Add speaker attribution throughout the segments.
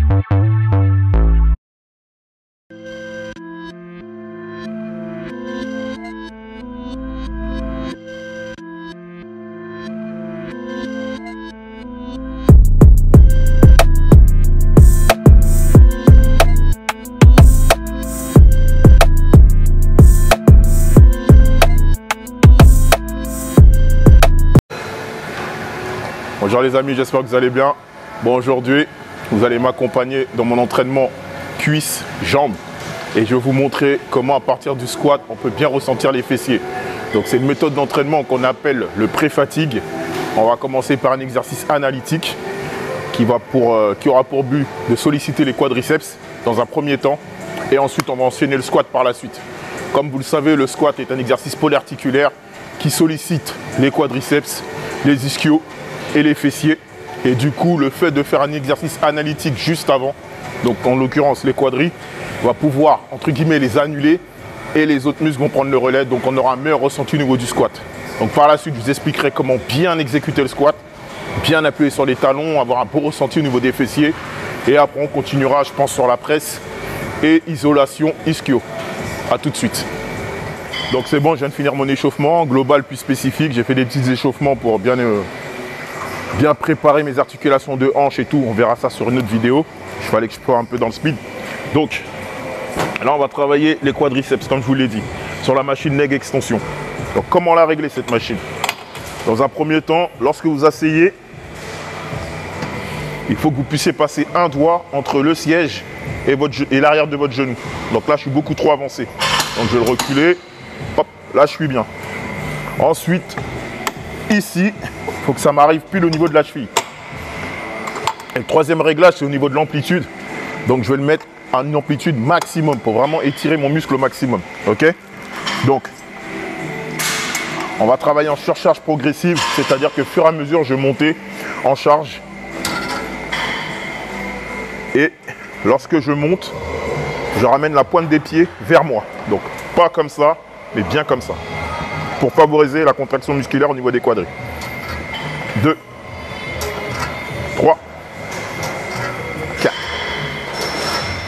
Speaker 1: Bonjour les amis, j'espère que vous allez bien. Bon, aujourd'hui, vous allez m'accompagner dans mon entraînement cuisses, jambes. Et je vais vous montrer comment à partir du squat, on peut bien ressentir les fessiers. Donc c'est une méthode d'entraînement qu'on appelle le pré-fatigue. On va commencer par un exercice analytique qui aura pour but de solliciter les quadriceps dans un premier temps. Et ensuite, on va enchaîner le squat par la suite. Comme vous le savez, le squat est un exercice polyarticulaire qui sollicite les quadriceps, les ischios et les fessiers. Et du coup, le fait de faire un exercice analytique juste avant, donc en l'occurrence les quadris, va pouvoir entre guillemets les annuler et les autres muscles vont prendre le relais. Donc on aura un meilleur ressenti au niveau du squat. Donc par la suite, je vous expliquerai comment bien exécuter le squat, bien appuyer sur les talons, avoir un beau ressenti au niveau des fessiers. Et après, on continuera, je pense, sur la presse et isolation ischio. A tout de suite. Donc c'est bon, je viens de finir mon échauffement global puis spécifique. J'ai fait des petits échauffements pour bien préparer mes articulations de hanche et tout. On verra ça sur une autre vidéo. Il fallait que je sois un peu dans le speed. Donc là, on va travailler les quadriceps, comme je vous l'ai dit, sur la machine leg extension. Donc comment la régler cette machine? Dans un premier temps, lorsque vous asseyez, il faut que vous puissiez passer un doigt entre le siège et l'arrière de votre genou. Donc là, je suis beaucoup trop avancé. Donc je vais le reculer. Hop, là, je suis bien. Ensuite, ici, il faut que ça m'arrive pile au niveau de la cheville. Et le troisième réglage, c'est au niveau de l'amplitude. Donc je vais le mettre à une amplitude maximum pour vraiment étirer mon muscle au maximum. Ok? Donc, on va travailler en surcharge progressive, c'est-à-dire que au fur et à mesure, je vais monter en charge. Et lorsque je monte, je ramène la pointe des pieds vers moi. Donc, pas comme ça, mais bien comme ça. Pour favoriser la contraction musculaire au niveau des quadris. 2, 3, 4,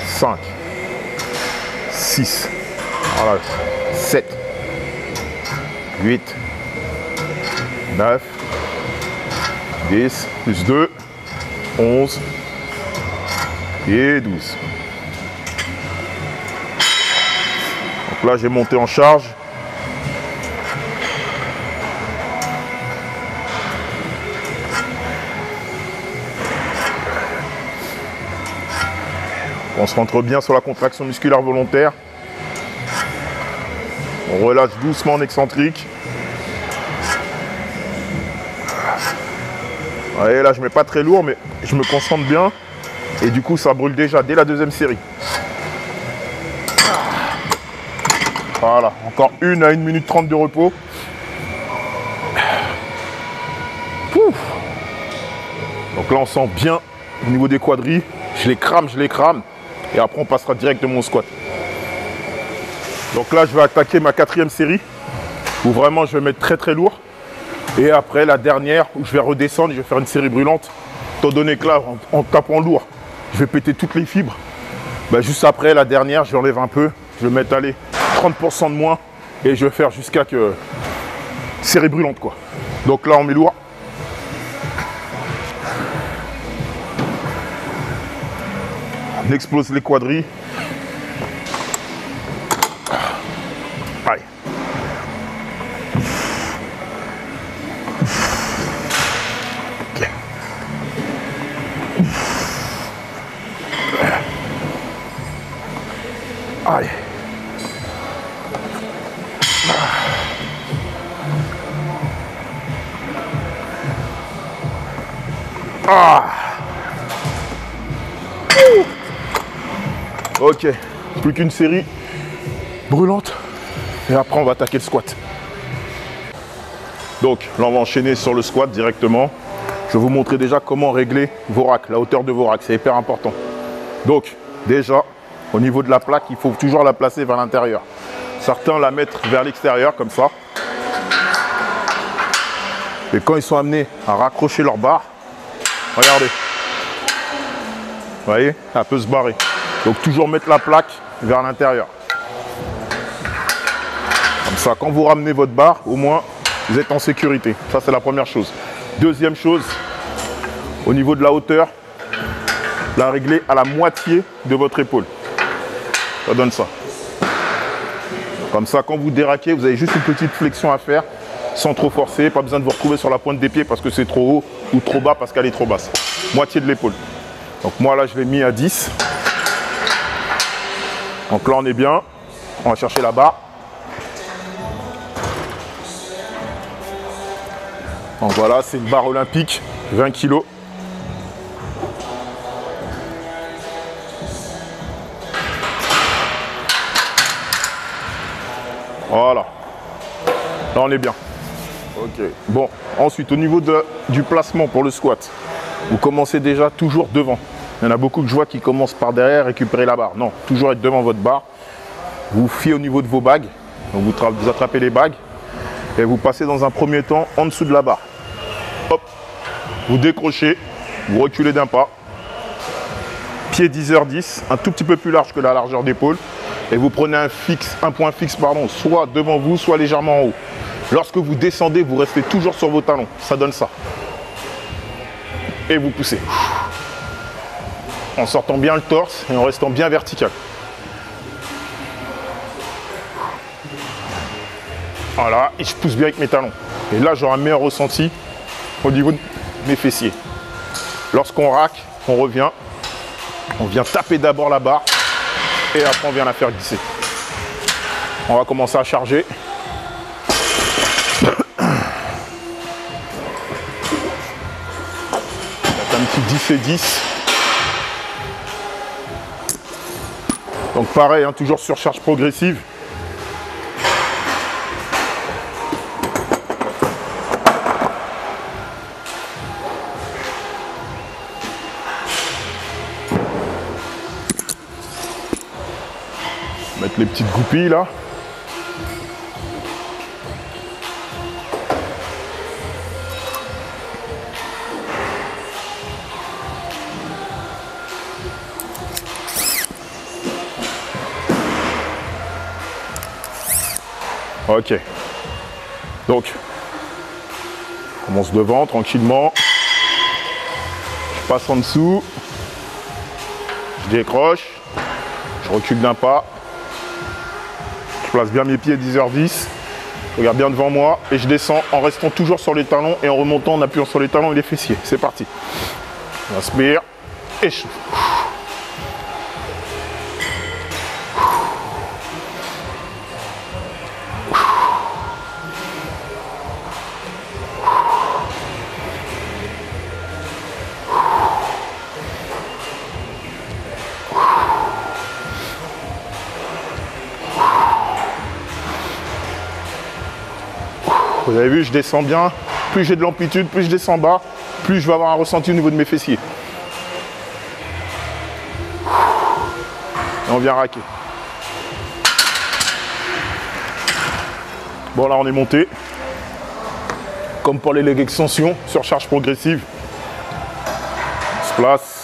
Speaker 1: 5, 6, voilà, 7, 8, 9, 10, plus 2, 11 et 12. Donc là, j'ai monté en charge. On se rentre bien sur la contraction musculaire volontaire. On relâche doucement en excentrique. Et là, je ne mets pas très lourd, mais je me concentre bien. Et du coup, ça brûle déjà dès la deuxième série. Voilà, encore 1 à 1 minute 30 de repos. Pouf. Donc là, on sent bien au niveau des quadris. Je les crame. Et après, on passera directement au squat. Donc là, je vais attaquer ma 4e série. Où vraiment, je vais mettre très très lourd. Et après, la dernière, où je vais redescendre, je vais faire une série brûlante. Étant donné que là, en tapant lourd, je vais péter toutes les fibres. Ben, juste après, la dernière, je l'enlève un peu. Je vais mettre, allez, 30% de moins. Et je vais faire jusqu'à que... série brûlante, quoi. Donc là, on met lourd. On explose les quadris. Allez. Okay. Allez. Ah. Ok, plus qu'une série brûlante et après on va attaquer le squat. Donc là on va enchaîner sur le squat directement. Je vais vous montrer déjà comment régler vos racks, la hauteur de vos racks, c'est hyper important. Donc déjà au niveau de la plaque, il faut toujours la placer vers l'intérieur. Certains la mettent vers l'extérieur comme ça. Et quand ils sont amenés à raccrocher leur barre, regardez. voyez, elle peut se barrer. Donc toujours mettre la plaque vers l'intérieur. Comme ça, quand vous ramenez votre barre, au moins, vous êtes en sécurité. Ça, c'est la première chose. Deuxième chose, au niveau de la hauteur, la régler à la moitié de votre épaule. Ça donne ça. Comme ça, quand vous déraquez, vous avez juste une petite flexion à faire sans trop forcer. Pas besoin de vous retrouver sur la pointe des pieds parce que c'est trop haut ou trop bas parce qu'elle est trop basse. Moitié de l'épaule. Donc moi, là, je l'ai mis à 10. Donc là, on est bien. On va chercher la barre. Donc voilà, c'est une barre olympique, 20 kg. Voilà. Là, on est bien. Ok. Bon, ensuite, au niveau du placement pour le squat, vous commencez déjà toujours devant. Il y en a beaucoup que je vois qui commencent par derrière, récupérer la barre. Non, toujours être devant votre barre. Vous fiez au niveau de vos bagues. Donc vous attrapez les bagues et vous passez dans un premier temps en dessous de la barre. Hop, vous décrochez, vous reculez d'un pas. Pied 10h10, un tout petit peu plus large que la largeur d'épaule. Et vous prenez un point fixe, soit devant vous, soit légèrement en haut. Lorsque vous descendez, vous restez toujours sur vos talons. Ça donne ça. Et vous poussez. En sortant bien le torse et en restant bien vertical. Voilà, et je pousse bien avec mes talons. Et là, j'aurai un meilleur ressenti au niveau de mes fessiers. Lorsqu'on rack, on revient. On vient taper d'abord la barre. Et après, on vient la faire glisser. On va commencer à charger. Un petit 10 et 10. Donc pareil, hein, toujours sur charge progressive. Mettre les petites goupilles là. Ok. Donc, on commence devant tranquillement. Je passe en dessous. Je décroche. Je recule d'un pas. Je place bien mes pieds 10h10. Je regarde bien devant moi et je descends en restant toujours sur les talons et en remontant en appuyant sur les talons et les fessiers. C'est parti. On inspire et je... Vous avez vu, je descends bien. Plus j'ai de l'amplitude, plus je descends bas, plus je vais avoir un ressenti au niveau de mes fessiers. Et on vient raquer. Bon, là, on est monté. Comme pour les leg extensions, sur charge progressive. On se place.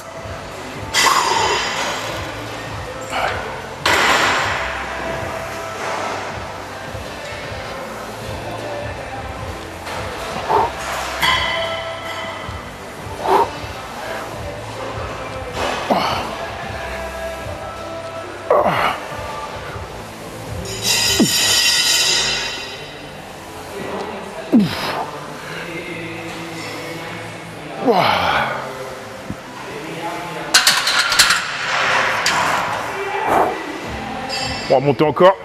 Speaker 1: On va monter encore.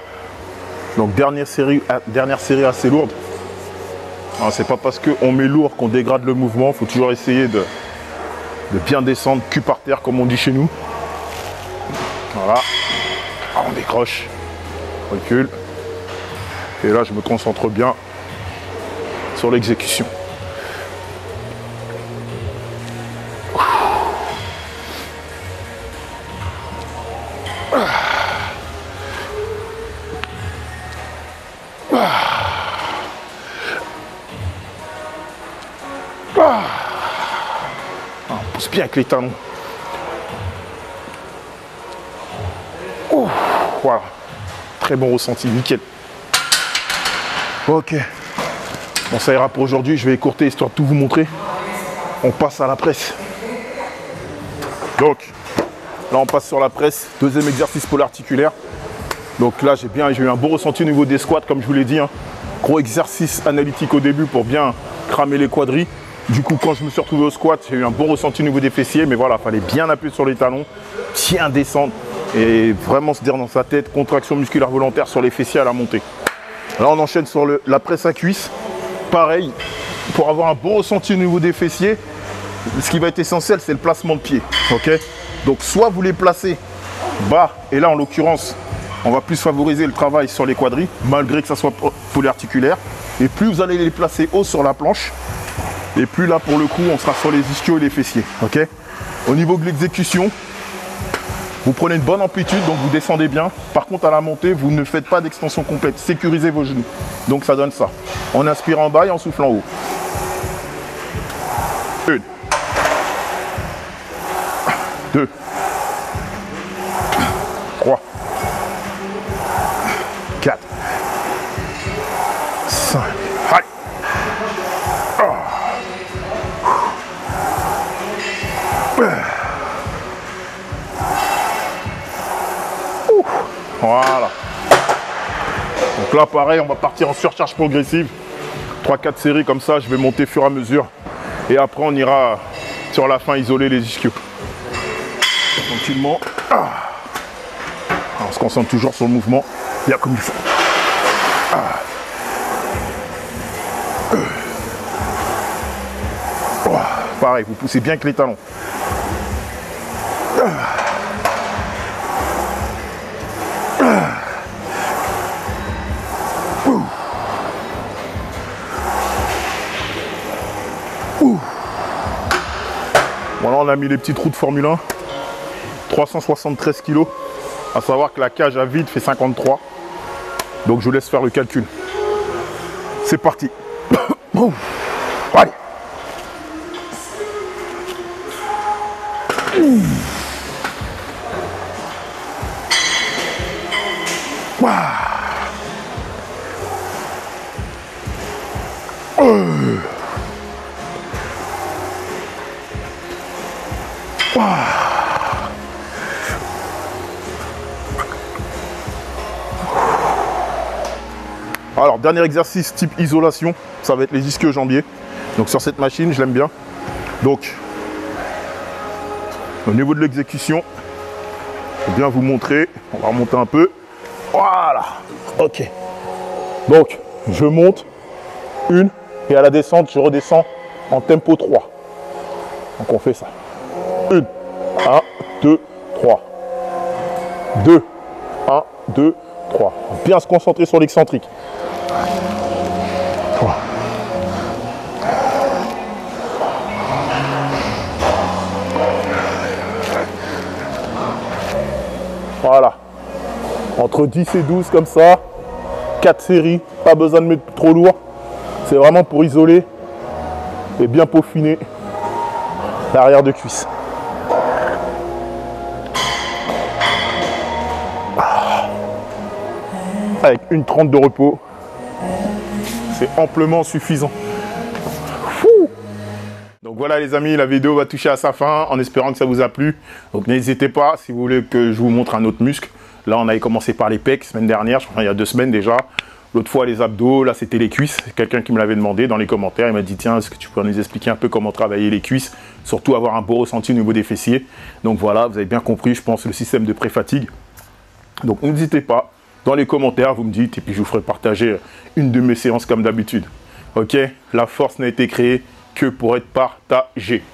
Speaker 1: Donc dernière série assez lourde. C'est pas parce qu'on met lourd qu'on dégrade le mouvement. Il faut toujours essayer de bien descendre, cul par terre comme on dit chez nous. Voilà. On décroche. Recule. Et là je me concentre bien sur l'exécution. On pousse bien avec les talons. Voilà. Très bon ressenti, nickel. Ok. Bon, ça ira pour aujourd'hui. Je vais écourter histoire de tout vous montrer. On passe à la presse. Donc, là, on passe sur la presse. Deuxième exercice polyarticulaire. Donc là, j'ai eu un bon ressenti au niveau des squats, comme je vous l'ai dit. Hein. Gros exercice analytique au début pour bien cramer les quadris. Du coup, quand je me suis retrouvé au squat, j'ai eu un bon ressenti au niveau des fessiers. Mais voilà, il fallait bien appuyer sur les talons, bien descendre et vraiment se dire dans sa tête, contraction musculaire volontaire sur les fessiers à la montée. Là, on enchaîne sur la presse à cuisse. Pareil, pour avoir un bon ressenti au niveau des fessiers, ce qui va être essentiel, c'est le placement de pied. Okay, donc, soit vous les placez bas, et là, en l'occurrence, on va plus favoriser le travail sur les quadris, malgré que ça soit polyarticulaire. Et plus vous allez les placer haut sur la planche, et plus là, pour le coup, on sera sur les ischios et les fessiers. Okay, au niveau de l'exécution, vous prenez une bonne amplitude, donc vous descendez bien. Par contre, à la montée, vous ne faites pas d'extension complète. Sécurisez vos genoux. Donc, ça donne ça. On inspire en bas et on souffle en haut. 1, 2, 3, 4, 5. Allez. Voilà. Donc là, pareil, on va partir en surcharge progressive. 3-4 séries comme ça, je vais monter au fur et à mesure. Et après, on ira sur la fin isoler les ischios. Tranquillement. On se concentre toujours sur le mouvement, bien comme il faut. Pareil, vous poussez bien avec les talons. Voilà, on a mis les petits trous de Formule 1. 373 kg. À savoir que la cage à vide fait 53. Donc je vous laisse faire le calcul. C'est parti. Allez. Alors, dernier exercice type isolation, ça va être les ischio-jambiers. Donc sur cette machine, je l'aime bien. Donc, au niveau de l'exécution, je vais bien vous montrer. On va remonter un peu. Voilà. Ok. Donc, je monte une et à la descente, je redescends en tempo 3. Donc on fait ça. 1, 1, 2, 3. 2, 1, 2, 3. Bien se concentrer sur l'excentrique. Voilà. Entre 10 et 12 comme ça. 4 séries. Pas besoin de mettre trop lourd. C'est vraiment pour isoler et bien peaufiner l'arrière de cuisse. Avec une 30 de repos, c'est amplement suffisant. Donc voilà les amis, la vidéo va toucher à sa fin en espérant que ça vous a plu. Donc n'hésitez pas si vous voulez que je vous montre un autre muscle. Là on avait commencé par les pecs semaine dernière, je crois il y a 2 semaines déjà. L'autre fois les abdos, là c'était les cuisses. Quelqu'un qui me l'avait demandé dans les commentaires, il m'a dit tiens, est-ce que tu pourrais nous expliquer un peu comment travailler les cuisses, surtout avoir un beau ressenti au niveau des fessiers. Donc voilà, vous avez bien compris, je pense, le système de pré-fatigue. Donc n'hésitez pas, dans les commentaires, vous me dites et puis je vous ferai partager une de mes séances comme d'habitude. Ok, la force n'a été créée que pour être partagée.